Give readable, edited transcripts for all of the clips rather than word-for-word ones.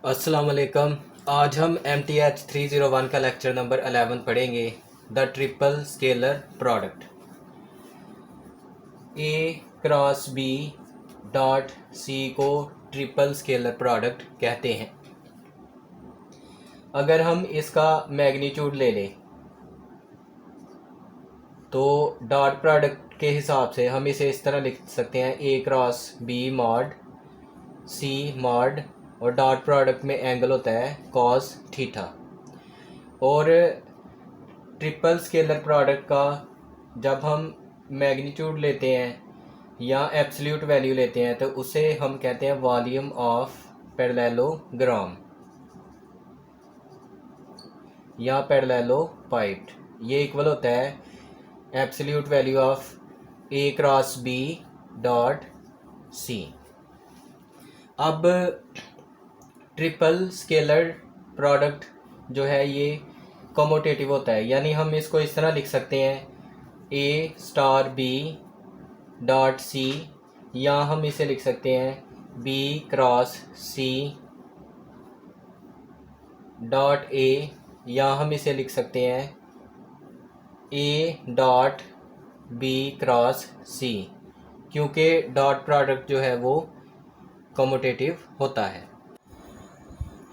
अस्सलाम वालेकुम। आज हम MTH 301 का लेक्चर नंबर 11 पढ़ेंगे। The triple scalar product A cross B dot C को ट्रिपल स्केलर प्रोडक्ट कहते हैं। अगर हम इसका मैग्नीट्यूड ले लें तो डॉट प्रोडक्ट के हिसाब से हम इसे इस तरह लिख सकते हैं A cross B mod C mod और डॉट प्रोडक्ट में एंगल होता है कॉस थीटा। और ट्रिपल स्केलर प्रोडक्ट का जब हम मैग्नीट्यूड लेते हैं या एब्सोल्यूट वैल्यू लेते हैं तो उसे हम कहते हैं वॉल्यूम ऑफ पैरेललोग्राम या पैरेललोपाइड। ये इक्वल होता है absolute value of A cross B dot C। अब ट्रिपल स्केलर प्रोडक्ट जो है ये कमोटेटिव होता है, यानी हम इसको इस तरह लिख सकते हैं A star B dot C, या हम इसे लिख सकते हैं B cross C dot A, या हम इसे लिख सकते हैं A dot B cross C, क्योंकि डॉट प्रोडक्ट जो है वो कमोटेटिव होता है।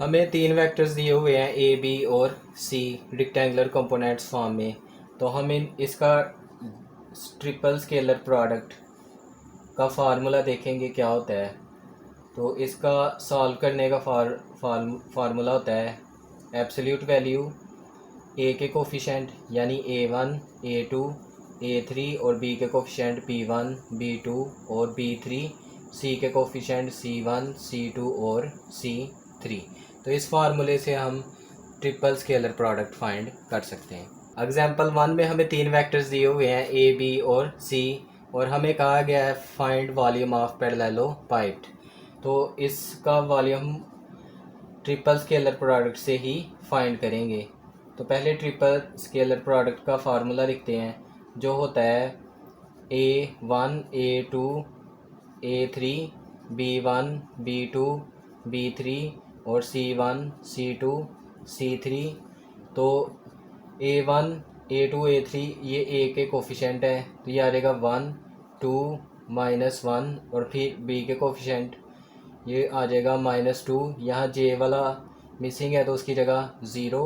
हमें तीन वेक्टर्स दिए हुए हैं A B और C रेक्टेंगुलर कंपोनेंट्स फॉर्म में, तो हम इसका ट्रिपल स्केलर प्रोडक्ट का फार्मूला देखेंगे क्या होता है। तो इसका सॉल्व करने का फार्मूला होता है एब्सोल्यूट वैल्यू A के कोफिशेंट यानी A1 A2 A3 और B के कोफिशेंट P1 B2 और B3, C के कोफिशेंट C1 C2 और C3। तो इस फार्मूले से हम ट्रिपल स्केलर प्रोडक्ट फाइंड कर सकते हैं। एग्जांपल 1 में हमें तीन वेक्टर्स दिए हुए हैं A B और C, और हमें कहा गया है फाइंड वॉल्यूम ऑफ पैरेललोपाइड। तो इसका वॉल्यूम ट्रिपल स्केलर प्रोडक्ट से ही फाइंड करेंगे। तो पहले ट्रिपल स्केलर प्रोडक्ट का फार्मूला लिखते हैं, जो होता है A1 A2 A3 B1 B2 B3 और C1 C2 C3। तो A1 A2 A3 ये A के कोफिशेंट है, तो ये आ जाएगा 1 2 -1, और फिर B के कोफिशेंट ये आ जाएगा -2। यहाँ J वाला मिसिंग है तो उसकी जगह 0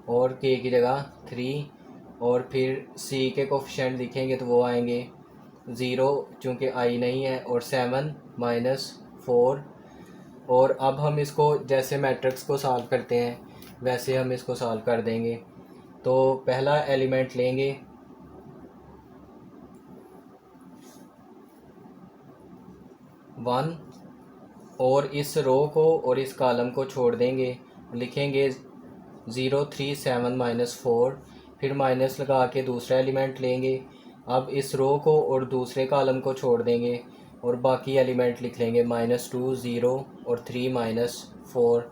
और K की जगह 3, और फिर C के कोफिशेंट दिखेंगे तो वो आएंगे 0 चूँकि I नहीं है, और 7 -4। और अब हम इसको जैसे मैट्रिक्स को सॉल्व करते हैं वैसे हम इसको सॉल्व कर देंगे। तो पहला एलिमेंट लेंगे 1 और इस रो को और इस कॉलम को छोड़ देंगे, लिखेंगे 0 3 7 -4, फिर माइनस लगा के दूसरा एलिमेंट लेंगे। अब इस रो को और दूसरे कॉलम को छोड़ देंगे और बाकी एलिमेंट लिख लेंगे -2 0 और 3 -4,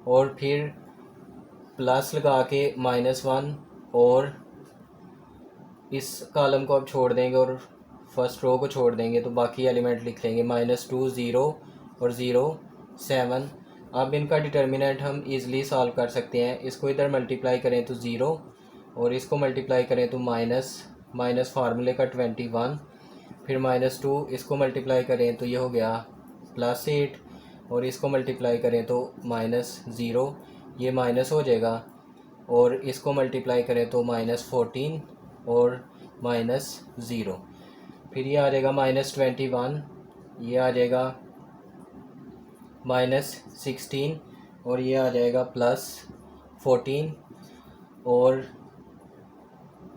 और फिर प्लस लगा के -1 और इस कॉलम को अब छोड़ देंगे और फर्स्ट रो को छोड़ देंगे, तो बाकी एलिमेंट लिख लेंगे -2 0 और 0 7। अब इनका डिटर्मिनेंट हम इजीली सॉल्व कर सकते हैं। इसको इधर मल्टीप्लाई करें तो 0 और इसको मल्टीप्लाई करें तो माइनस फार्मूले का 21, फिर -2 इसको मल्टीप्लाई करें तो ये हो गया +8, और इसको मल्टीप्लाई करें तो -0, ये माइनस हो जाएगा, और इसको मल्टीप्लाई करें तो -14 और -0, फिर ये आ जाएगा -21, ये आ जाएगा -16 और ये आ जाएगा +14, और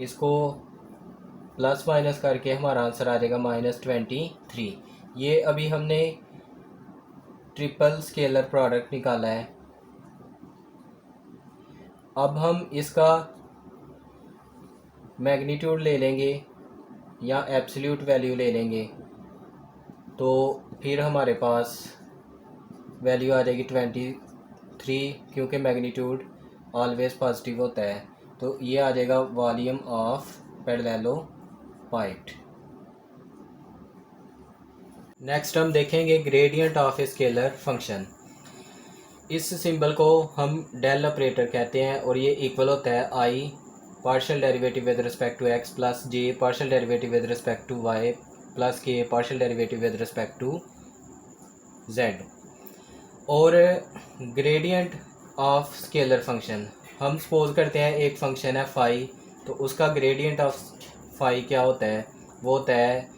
इसको प्लस माइनस करके हमारा आंसर आ जाएगा -23। ये अभी हमने ट्रिपल स्केलर प्रोडक्ट निकाला है। अब हम इसका मैग्नीट्यूड ले लेंगे या एब्सोल्यूट वैल्यू ले लेंगे, तो फिर हमारे पास वैल्यू आ जाएगी 23, क्योंकि मैग्नीट्यूड ऑलवेज पॉजिटिव होता है। तो ये आ जाएगा वॉल्यूम ऑफ पैरेललोपाइड। नेक्स्ट हम देखेंगे gradient of a scalar function. इस सिंबल को हम डेल ऑपरेटर कहते हैं और ये इक्वल होता है I partial derivative with respect to X plus J partial derivative with respect to Y plus K partial derivative with respect to Z. और ग्रेडियंट ऑफ स्केलर फंक्शन, हम सपोज करते हैं एक फंक्शन है फाई, तो उसका ग्रेडियंट ऑफ फाई क्या होता है, वो होता है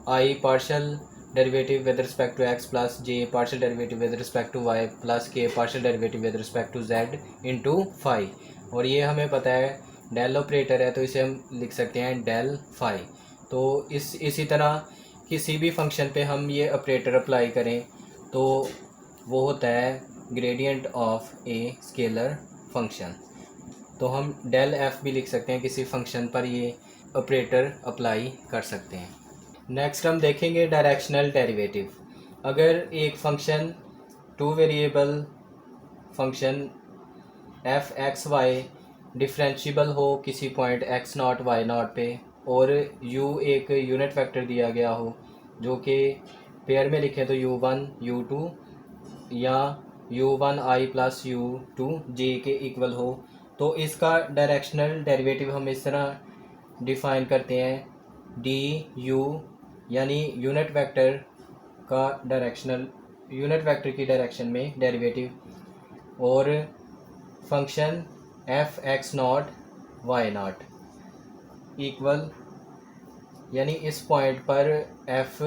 I partial derivative with respect to X plus J partial derivative with respect to Y plus K partial derivative with respect to Z into phi. और ये हमें पता है डेल ऑपरेटर है, तो इसे हम लिख सकते हैं डेल फाई। तो इसी तरह किसी भी फंक्शन पे हम ये ऑपरेटर अप्लाई करें तो वो होता है gradient of a scalar function. तो हम डेल एफ भी लिख सकते हैं, किसी फंक्शन पर ये ऑपरेटर अप्लाई कर सकते हैं। नेक्स्ट हम देखेंगे डायरेक्शनल डेरिवेटिव। अगर एक function two variable function F X Y differentiable हो किसी point X naught Y naught पे और यू एक यूनिट वेक्टर दिया गया हो जो कि पेयर में लिखें तो u1 u2 या u1 i plus u2 j के इक्वल हो, तो इसका डायरेक्शनल डेरिवेटिव हम इस तरह डिफ़ाइन करते हैं डी यू, यानी यूनिट वेक्टर का डायरेक्शनल यूनिट वेक्टर की डायरेक्शन में डेरिवेटिव और function F X naught Y naught equal, यानी इस पॉइंट पर एफ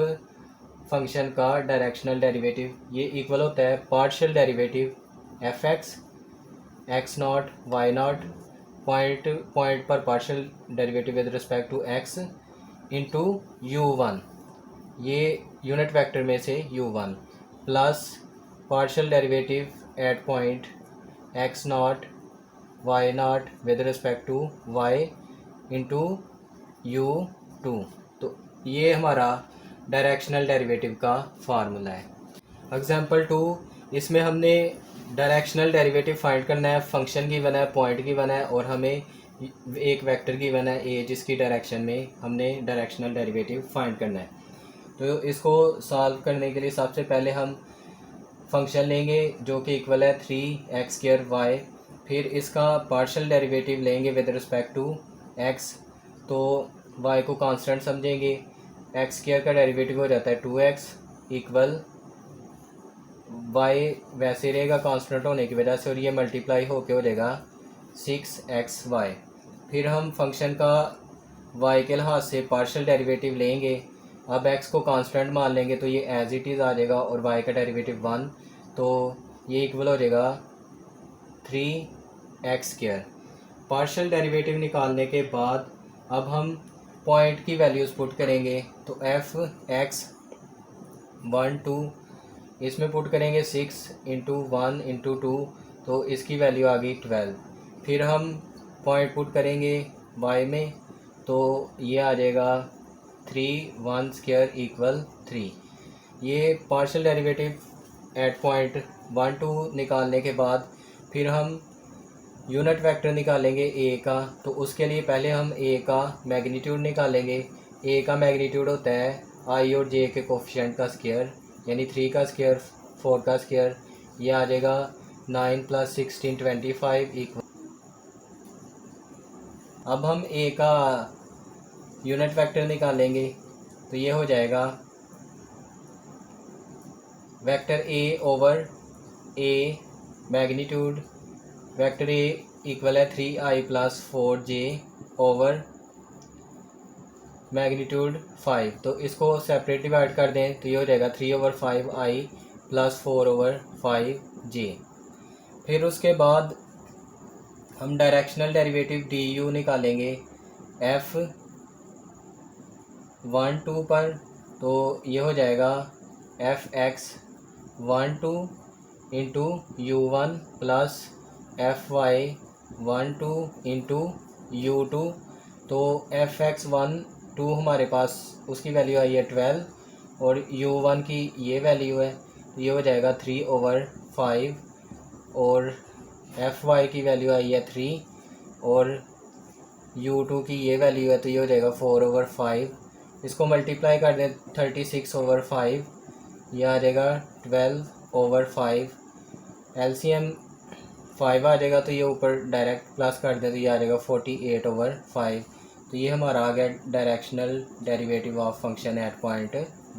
फंक्शन का डायरेक्शनल डेरिवेटिव ये इक्वल होता है partial derivative F X naught Y naught point पर partial derivative with respect to X into u1, ये यूनिट वेक्टर में से u1 plus partial derivative at point X naught Y not with respect to Y into u2। तो ये हमारा directional derivative का formula है। Example 2, इसमें हमने डायरेक्शनल डेरिवेटिव फाइंड करना है, फंक्शन गिवन है, पॉइंट गिवन है और हमें एक वेक्टर गिवन है ए जिसकी डायरेक्शन में हमने डायरेक्शनल डेरिवेटिव फाइंड करना है। तो इसको सॉल्व करने के लिए सबसे पहले हम फंक्शन लेंगे जो कि इक्वल है 3x²y, फिर इसका पार्शियल डेरिवेटिव लेंगे विद रिस्पेक्ट टू x, तो y को कांस्टेंट समझेंगे, x² का डेरिवेटिव हो जाता है 2x इक्वल y वैसे रहेगा कांस्टेंट होने की वजह से और ये मल्टीप्लाई होके हो जाएगा 6xy। फिर हम फंक्शन का y के लिहाज से पार्शियल डेरिवेटिव लेंगे, अब x को कांस्टेंट मान लेंगे तो ये एज इट इज़ आ जाएगा और y का डेरिवेटिव 1, तो ये इक्वल हो जाएगा 3x²। पार्शियल डेरिवेटिव निकालने के बाद अब हम पॉइंट की वैल्यूज़ पुट करेंगे, तो एफ एक्स 1 2 इसमें पुट करेंगे 6 इंटू 1 इंटू 2, तो इसकी वैल्यू आ गई 12। फिर हम पॉइंट पुट करेंगे y में, तो ये आ जाएगा 3 1² इक्वल 3। ये पार्शियल डेरिवेटिव एट पॉइंट 1 2 निकालने के बाद फिर हम यूनिट वेक्टर निकालेंगे a का, तो उसके लिए पहले हम a का मैग्नीट्यूड निकालेंगे। a का मैग्नीट्यूड होता है i और j के कोफिशिएंट का स्क्वायर, यानी 3 का स्क्वायर 4 का स्क्वायर, ये आ जाएगा 9 + 16 25 इक्वल। अब हम a का यूनिट वेक्टर निकालेंगे, तो ये हो जाएगा vector a over a magnitude vector a equal है 3i + 4j ओवर मैग्नीट्यूड 5। तो इसको सेपरेट डिवाइड कर दें तो ये हो जाएगा 3/5i + 4/5j। फिर उसके बाद हम डायरेक्शनल डेरिवेटिव du निकालेंगे f 1 2 पर, तो ये हो जाएगा fx 1 2 into u1 plus fy 1 2 into u2, तो fx 1 2 हमारे पास उसकी वैल्यू आई है 12 और u1 की ये वैल्यू है, तो ये हो जाएगा 3/5 और fy की वैल्यू आई है 3 और u2 की ये वैल्यू है, तो ये हो जाएगा 4/5। इसको मल्टीप्लाई कर दें 36/5, यह आ जाएगा 12/5 एलसीएम 5 आ जाएगा, तो ये ऊपर डायरेक्ट प्लस कर दें तो ये आ जाएगा 48/5। तो ये हमारा आ गया directional derivative of function at point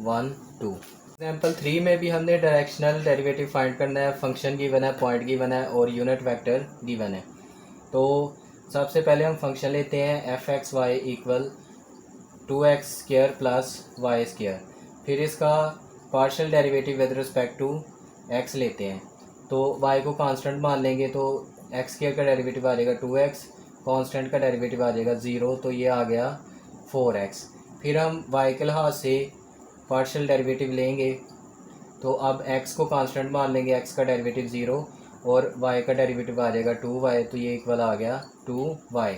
1 2। Example 3 में भी हमने डायरेक्शनल डेरिवेटिव फाइंड करना है। फंक्शन गिवन है, पॉइंट गिवन है और यूनिट वेक्टर गिवन है। तो सबसे पहले हम फंक्शन लेते हैं f(x, y) equal 2x² plus y²। फिर इसका partial derivative with respect to x लेते हैं। तो y को कांस्टेंट मान लेंगे तो x² का डेरिवेटिव आ जाएगा 2x, कांस्टेंट का डेरिवेटिव आ जाएगा 0, तो ये आ गया 4x। फिर हम y के लिहाज से पार्शियल डेरिवेटिव लेंगे, तो अब x को कांस्टेंट मान लेंगे, x का डेरिवेटिव 0 और y का डेरिवेटिव आ जाएगा 2y, तो ये इक्वल आ गया 2y।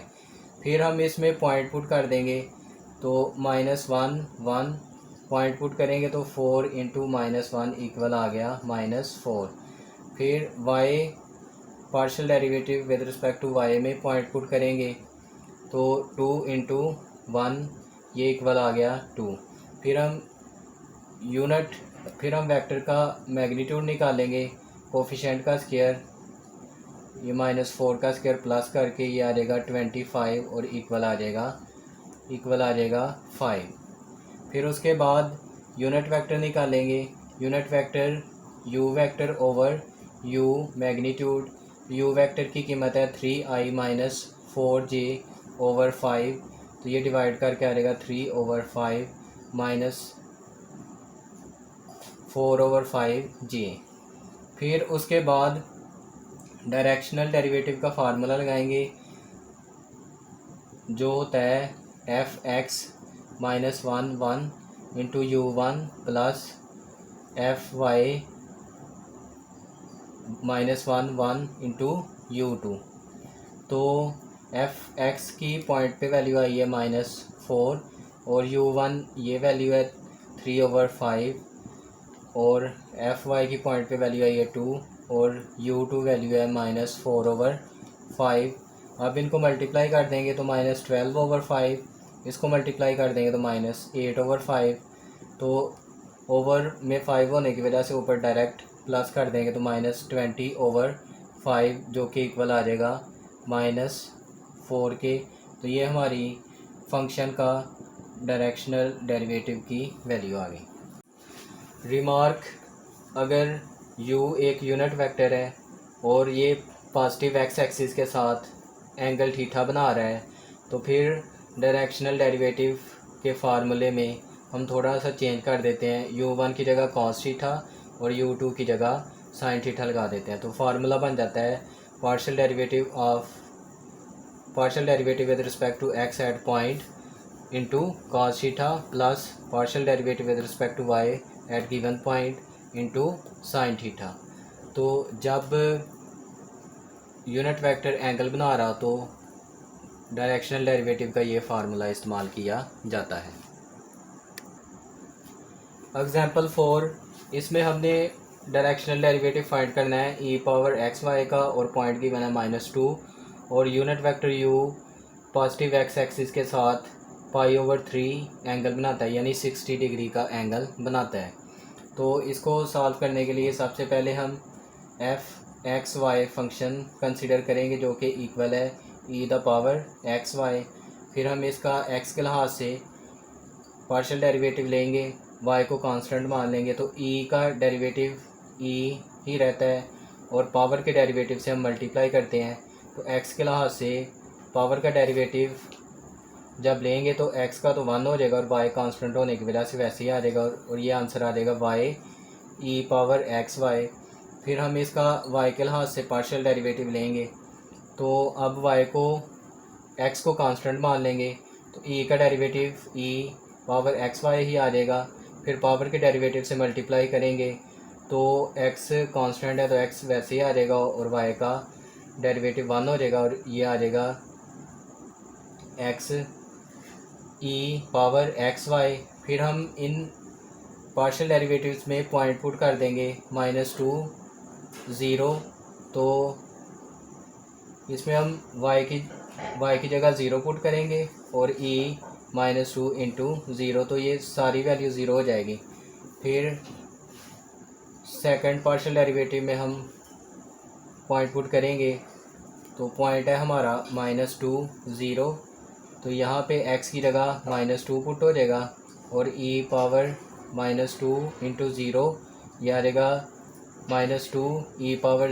फिर हम इसमें पॉइंट पुट कर देंगे, तो -1 1 पॉइंट पुट करेंगे तो 4 इंटू -1 इक्वल आ गया -4। फिर y partial derivative with respect to y में पॉइंट पुट करेंगे तो 2 इंटू 1 ये इक्वल आ गया 2। फिर हम वेक्टर का मैग्नीट्यूड निकालेंगे, कोफिशिएंट का स्क्वायर, ये -4 का स्क्वायर प्लस करके ये आ जाएगा 25 और इक्वल आ जाएगा 5। फिर उसके बाद यूनिट वेक्टर निकालेंगे। Unit vector u vector over u magnitude. u vector की कीमत है 3i - 4j/5, तो ये डिवाइड करके आ जाएगा 3/5 - 4/5j। फिर उसके बाद डायरेक्शनल डेरिवेटिव का फार्मूला लगाएंगे, जो होता है f(x - 1 1) into u1 plus f(y - 1 1) into u2। तो f(x) की पॉइंट पे वैल्यू आई है -4 और u1 ये वैल्यू है 3/5 और f(y) की पॉइंट पे वैल्यू आई है 2 और u2 वैल्यू है -4/5। अब इनको मल्टीप्लाई कर देंगे तो -12/5, इसको मल्टीप्लाई कर देंगे तो -8/5। तो ओवर में 5 होने की वजह से ऊपर डायरेक्ट प्लस कर देंगे तो -20/5, जो कि इक्वल आ जाएगा -4 के। तो ये हमारी फंक्शन का डायरेक्शनल डेरिवेटिव की वैल्यू आ गई। रिमार्क, अगर u एक यूनिट वेक्टर है और ये पॉजिटिव x एक्सिस के साथ एंगल थीटा बना रहा है, तो फिर डायरेक्शनल डेरिवेटिव के फार्मूले में हम थोड़ा सा चेंज कर देते हैं। u1 की जगह cos थीटा और u2 की जगह sin थीटा लगा देते हैं। तो फार्मूला बन जाता है partial derivative with respect to x at point into cos theta plus partial derivative with respect to y at given point into sin theta. तो जब यूनिट वेक्टर एंगल बना रहा तो डायरेक्शनल डेरिवेटिव का ये फार्मूला इस्तेमाल किया जाता है। एग्जाम्पल 4, इसमें हमने डायरेक्शनल डेरिवेटिव फाइंड करना है e(x, y) का और पॉइंट की बना -2 और unit vector u positive x axis के साथ π/3 एंगल बनाता है, यानी 60 डिग्री का एंगल बनाता है। तो इसको सॉल्व करने के लिए सबसे पहले हम f(x, y) फंक्शन कंसीडर करेंगे, जो कि इक्वल है e⁻x(y). फिर हम इसका x के लिहाज से पार्शियल डेरिवेटिव लेंगे, y को कांस्टेंट मान लेंगे, तो e का डेरिवेटिव e ही रहता है और पावर के डेरिवेटिव से हम मल्टीप्लाई करते हैं। तो x के लिहाज से पावर का डेरिवेटिव जब लेंगे तो x का तो 1 हो जाएगा और y कांस्टेंट होने की वजह से वैसे ही आ जाएगा और ये आंसर आ जाएगा y e⁻x(y). फिर हम इसका y के लिहाज से पार्शियल डेरिवेटिव लेंगे, तो अब y को x को कांस्टेंट मान लेंगे, तो e का डेरिवेटिव e⁻xy ही आ जाएगा। फिर पावर के डेरिवेटिव से मल्टीप्लाई करेंगे तो x कांस्टेंट है तो x वैसे ही आ जाएगा और y का डेरिवेटिव 1 हो जाएगा और ये आ जाएगा x e⁻xy। फिर हम इन पार्शियल डेरिवेटिव्स में पॉइंट पुट कर देंगे -2 0, तो इसमें हम y की जगह 0 पुट करेंगे और e-2 इंटू 0, तो ये सारी वैल्यू 0 हो जाएगी। फिर सेकंड पार्शियल डेरिवेटिव में हम पॉइंट पुट करेंगे तो पॉइंट है हमारा -2 0, तो यहाँ पे x की जगह -2 पुट हो जाएगा और e पावर -2 इंटू ज़ीरो यह आ जाएगा -2 e पावर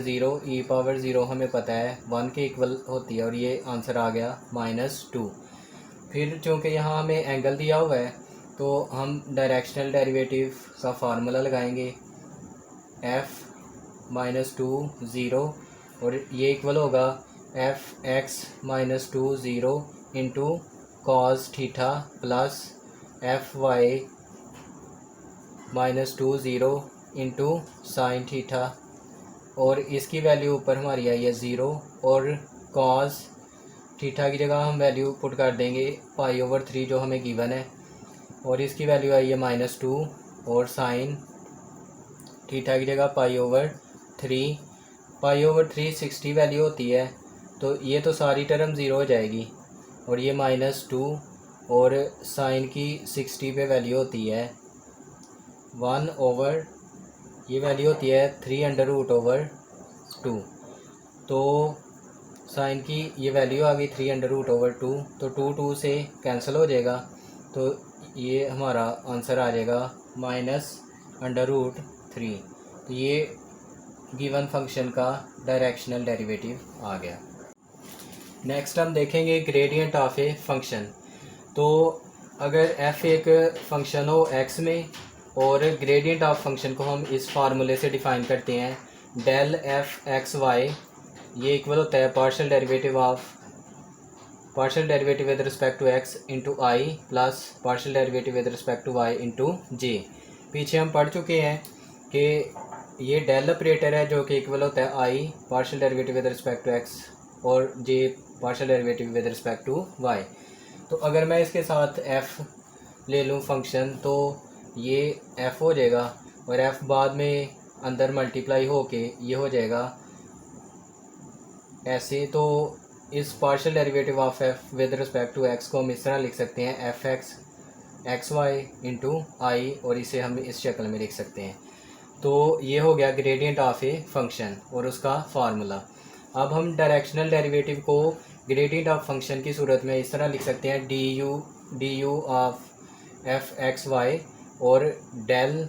ज़ीरो हमें पता है 1 के इक्वल होती है और ये आंसर आ गया -2। फिर चूँकि यहाँ हमें एंगल दिया हुआ है तो हम डायरेक्शनल डेरिवेटिव का फार्मूला लगाएंगे f -2 0 और ये इक्वल होगा f(x -2 0) into cos theta plus f(y -2 0) into sine theta, और इसकी वैल्यू ऊपर हमारी आई है 0 और कॉस थीटा की जगह हम वैल्यू पुट कर देंगे π/3 जो हमें गिवन है, और इसकी वैल्यू आई है -2 और साइन थीटा की जगह π/3 π/3 60 वैल्यू होती है, तो ये तो सारी टर्म ज़ीरो हो जाएगी और ये -2 और साइन की 60 पे वैल्यू होती है 1/, ये वैल्यू होती है 3√/2, तो साइन की ये वैल्यू आ गई 3√/2, तो 2 से कैंसिल हो जाएगा, तो ये हमारा आंसर आ जाएगा -√3। तो ये गिवन फंक्शन का डायरेक्शनल डेरिवेटिव आ गया। नेक्स्ट हम देखेंगे ग्रेडियंट ऑफ ए फंक्शन। तो अगर f एक फंक्शन हो x में और ग्रेडियंट ऑफ फंक्शन को हम इस फार्मूले से डिफाइन करते हैं del f(x,y) ये इक्वल होता है partial derivative with respect to x into I plus partial derivative with respect to y into J. पीछे हम पढ़ चुके हैं कि ये डेल ऑपरेटर है जो कि इक्वल होता है I partial derivative with respect to x और J partial derivative with respect to y। तो अगर मैं इसके साथ f ले लूँ फंक्शन तो ये f हो जाएगा और f बाद में अंदर मल्टीप्लाई होके ये हो जाएगा ऐसे। तो इस partial derivative of f with respect to x को हम इस तरह लिख सकते हैं f(x,y) इंटू आई, और इसे हम इस शक्ल में लिख सकते हैं। तो ये हो गया ग्रेडियंट ऑफ ए फंक्शन और उसका फार्मूला। अब हम डायरेक्शनल डेरिवेटिव को ग्रेडियंट ऑफ फंक्शन की सूरत में इस तरह लिख सकते हैं du ऑफ f(x,y) और डेल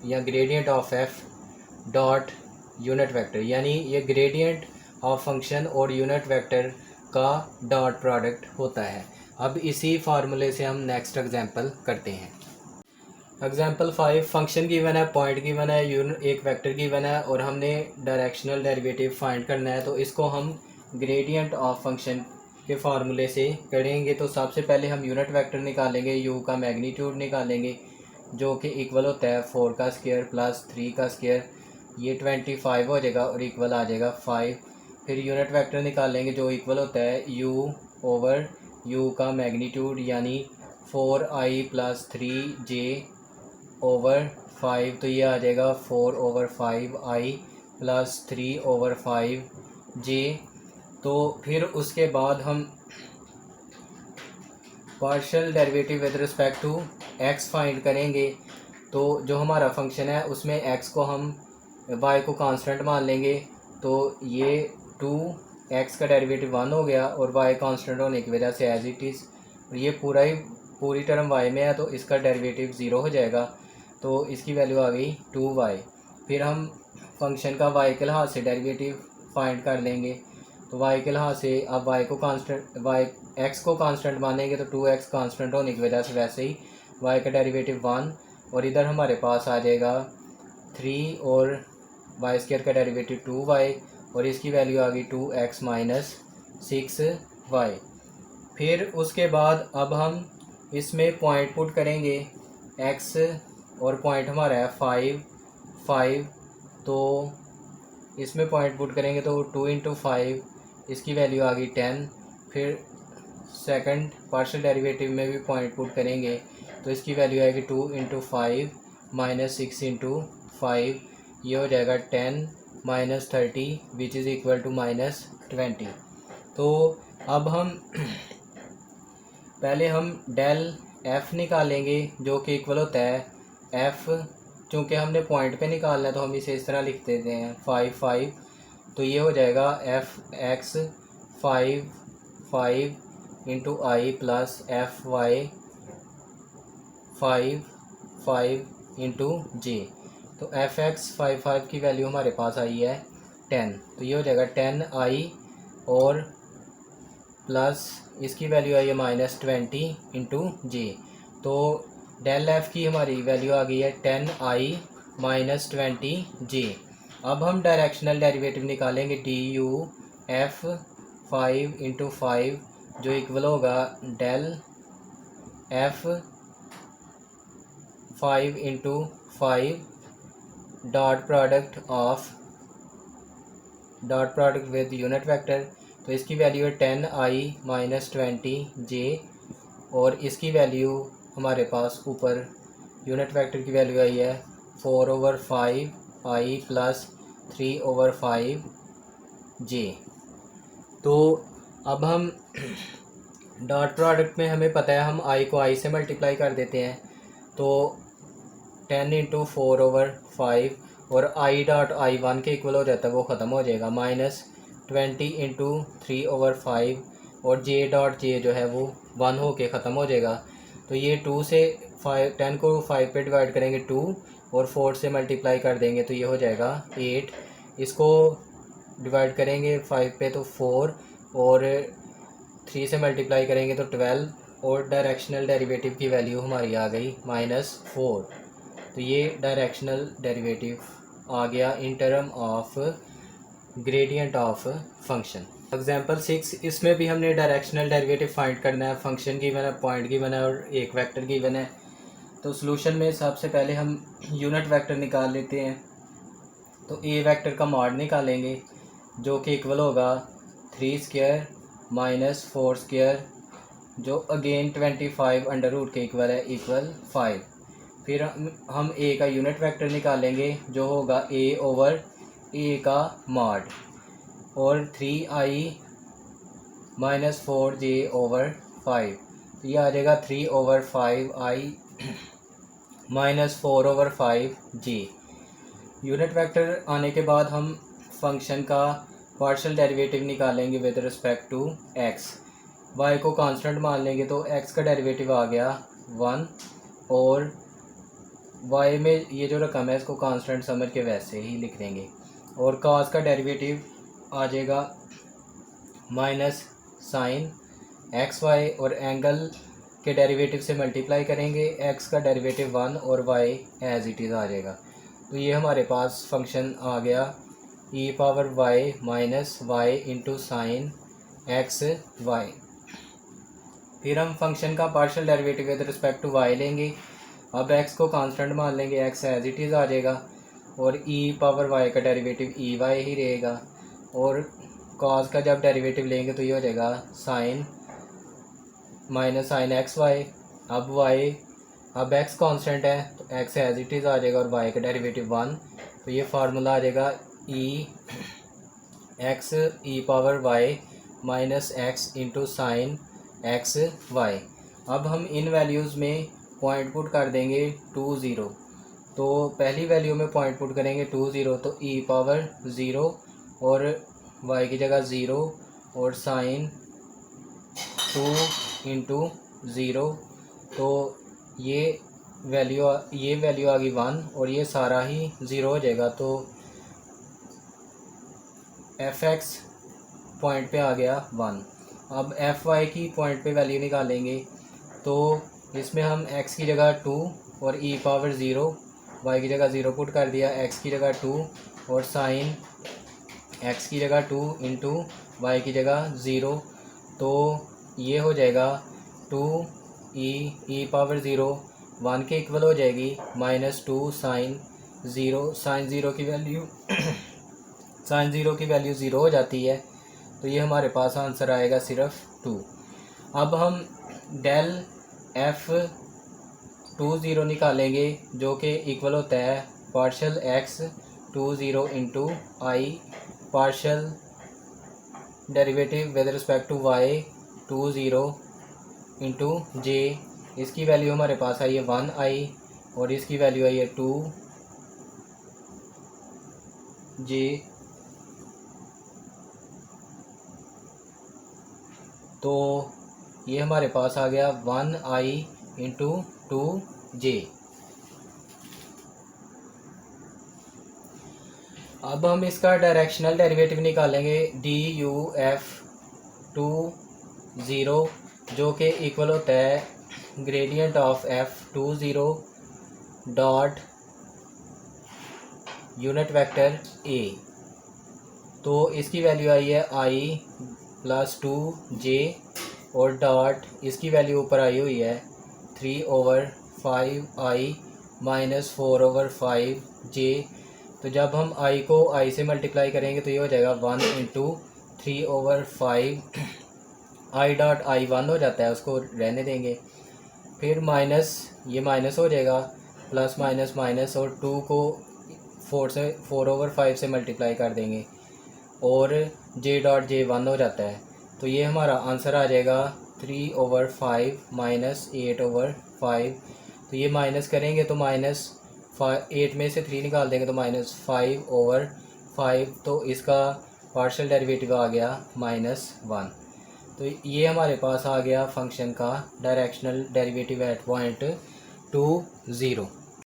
या gradient of f dot unit vector, यानी ये ग्रेडियंट ऑफ फंक्शन और यूनिट वेक्टर का डॉट प्रोडक्ट होता है। अब इसी फार्मूले से हम नेक्स्ट एग्जांपल करते हैं। एग्जांपल 5, फंक्शन गिवन है, पॉइंट गिवन है, एक वेक्टर गिवन है और हमने डायरेक्शनल डेरिवेटिव फाइंड करना है। तो इसको हम ग्रेडियंट ऑफ फंक्शन के फार्मूले से करेंगे। तो सबसे पहले हम यूनिट वेक्टर निकालेंगे, u का मैग्नीट्यूड निकालेंगे जो कि इक्वल होता है 4 का स्क्वायर प्लस 3 का स्क्वायर, ये 25 हो जाएगा और इक्वल आ जाएगा 5। फिर यूनिट वेक्टर निकालेंगे जो इक्वल होता है u का मैग्नीट्यूड यानी 4i प्लस 3j/5, तो ये आ जाएगा 4/5i प्लस 3/5j। तो फिर उसके बाद हम partial derivative with respect to x find करेंगे। तो जो हमारा फंक्शन है उसमें x को हम y को कांस्टेंट मान लेंगे, तो ये 2x का डेरिवेटिव 1 हो गया और y कांस्टेंट होने की वजह से एज इट इज़, ये पूरी टर्म y में है तो इसका डेरिवेटिव 0 हो जाएगा, तो इसकी वैल्यू आ गई 2y। फिर हम फंक्शन का y के लिहाज से डेरिवेटिव फाइंड कर लेंगे, तो y के लिहाज से अब x को कांस्टेंट मानेंगे तो 2x कांस्टेंट होने की वजह से वैसे ही y का डेरिवेटिव 1 और इधर हमारे पास आ जाएगा 3 और y² का डेरिवेटिव 2y और इसकी वैल्यू आ गई 2x माइनस 6y। फिर उसके बाद अब हम इसमें पॉइंट पुट करेंगे x और पॉइंट हमारा है 5, तो इसमें पॉइंट पुट करेंगे तो 2 × 5, इसकी वैल्यू आ गई 10। फिर सेकंड पार्शियल डेरिवेटिव में भी पॉइंट पुट करेंगे तो इसकी वैल्यू आएगी 2 × 5 माइनस 6 × 5, ये हो जाएगा 10 minus 30 which is equal to -20। तो अब हम पहले हम डेल f निकालेंगे जो कि इक्वल होता है f, चूँकि हमने पॉइंट पे निकालना है तो हम इसे इस तरह लिख देते हैं 5 तो ये हो जाएगा F x 5 into I plus F Y 5 into जे। तो एफ एक्स 5 की वैल्यू हमारे पास आई है 10, तो ये हो जाएगा 10i और प्लस इसकी वैल्यू आई है -20 इंटू जे। तो डेल एफ की हमारी वैल्यू आ गई है 10i -20 जे। अब हम डायरेक्शनल डेरिवेटिव निकालेंगे डी यू एफ 5 इंटू 5 जो इक्वल होगा del F 5 into 5 dot product with unit vector. तो इसकी वैल्यू है 10i -20 जे और इसकी वैल्यू हमारे पास ऊपर यूनिट वेक्टर की वैल्यू आई है 4/5i प्लस 3/5 जे। तो अब हम डॉट प्रोडक्ट में हमें पता है हम i को i से मल्टीप्लाई कर देते हैं, तो 10 इंटू 4/5 और i डॉट आई 1 के इक्वल हो जाता है, वो ख़त्म हो जाएगा -20 इंटू 3/5 और j डॉट जे जो है वो 1 हो के ख़त्म हो जाएगा। तो ये 2 से 10 को 5 पे डिवाइड करेंगे 2 और 4 से मल्टीप्लाई कर देंगे तो ये हो जाएगा 8। इसको डिवाइड करेंगे 5 पे तो 4 और 3 से मल्टीप्लाई करेंगे तो 12 और डायरेक्शनल डेरिवेटिव की वैल्यू हमारी आ गई -4। तो ये डायरेक्शनल डेरिवेटिव आ गया in term of gradient of function. Example 6, इसमें भी हमने डायरेक्शनल डेरिवेटिव फाइंड करना है। फंक्शन गिवन है, पॉइंट गिवन है और एक वेक्टर गिवन है। तो सॉल्यूशन में सबसे पहले हम यूनिट वेक्टर निकाल लेते हैं। तो ए वेक्टर का मॉड निकालेंगे जो कि इक्वल होगा 3 स्क्वायर माइनस 4 स्क्वायर जो अगेन 25 अंडर रूट के इक्वल है इक्वल 5। फिर हम ए का यूनिट वेक्टर निकालेंगे जो होगा ए ओवर ए का मॉड और 3i -4 जे ओवर 5। तो ये आ जाएगा 3/5i -4/5 जे। यूनिट वेक्टर आने के बाद हम फंक्शन का पार्शियल डेरिवेटिव निकालेंगे with respect to x। y को कांस्टेंट मान लेंगे तो x का डेरिवेटिव आ गया 1 और y में ये जो रकम है इसको कांस्टेंट समझ के वैसे ही लिख देंगे और cos का डेरिवेटिव आ जाएगा माइनस साइन xy और एंगल के डेरिवेटिव से मल्टीप्लाई करेंगे, x का डेरिवेटिव 1 और y एज इट इज़ आ जाएगा। तो ये हमारे पास फंक्शन आ गया e⁻y minus y into sine X Y. फिर हम फंक्शन का partial derivative with respect to y लेंगे। अब x को कांस्टेंट मान लेंगे, x एज इट इज़ आ जाएगा और e⁻y का डेरिवेटिव y ही रहेगा और cos का जब डेरिवेटिव लेंगे तो ये हो जाएगा साइन माइनस साइन XY। अब x कांस्टेंट है तो x एज इट इज़ आ जाएगा और y का डेरिवेटिव 1। तो ये फार्मूला आ जाएगा x e⁻y minus x into sine XY। अब हम इन वैल्यूज़ में पॉइंट पुट कर देंगे 2 0। तो पहली वैल्यू में पॉइंट पुट करेंगे 2 0 तो e⁻0 और y की जगह 0 और साइन 2 इंटू 0। तो ये वैल्यू आ गई 1 और ये सारा ही 0 हो जाएगा। तो fx पॉइंट पे आ गया 1। अब fy की पॉइंट पे वैल्यू निकालेंगे तो इसमें हम x की जगह 2 और e⁻0 y की जगह 0 पुट कर दिया, x की जगह 2 और साइन x की जगह 2 इंटू वाई की जगह 0। तो ये हो जाएगा 2e⁻0 1 के इक्वल हो जाएगी -2 साइन 0। साइन 0 की वैल्यू साइन 0 की वैल्यू 0 हो जाती है। तो ये हमारे पास आंसर आएगा सिर्फ 2। अब हम डेल एफ 20 निकालेंगे जो कि इक्वल होता है partial x 20 into I partial derivative with respect to y 20 into J. इसकी वैल्यू हमारे पास आई है 1i और इसकी वैल्यू आई है 2j तो ये हमारे पास आ गया 1i इंटू 2j। अब हम इसका डायरेक्शनल डेरिवेटिव निकालेंगे DUF20 जो कि इक्वल होता है gradient of F20 dot unit vector A। तो इसकी वैल्यू आई है i प्लस 2j और डॉट इसकी वैल्यू ऊपर आई हुई है 3/5i माइनस 4/5j। तो जब हम i को i से मल्टीप्लाई करेंगे तो ये हो जाएगा 1 इंटू 3/5। i डॉट i 1 हो जाता है, उसको रहने देंगे। फिर माइनस, ये माइनस हो जाएगा, प्लस माइनस माइनस, और 2 को 4/5 से मल्टीप्लाई कर देंगे और j डॉट j 1 हो जाता है। तो ये हमारा आंसर आ जाएगा 3/5 माइनस 8/5। तो ये माइनस करेंगे तो माइनस 8 में से 3 निकाल देंगे तो -5/5। तो इसका पार्शियल डेरिवेटिव आ गया -1। तो ये हमारे पास आ गया फंक्शन का डायरेक्शनल डेरिवेटिव एट पॉइंट 20।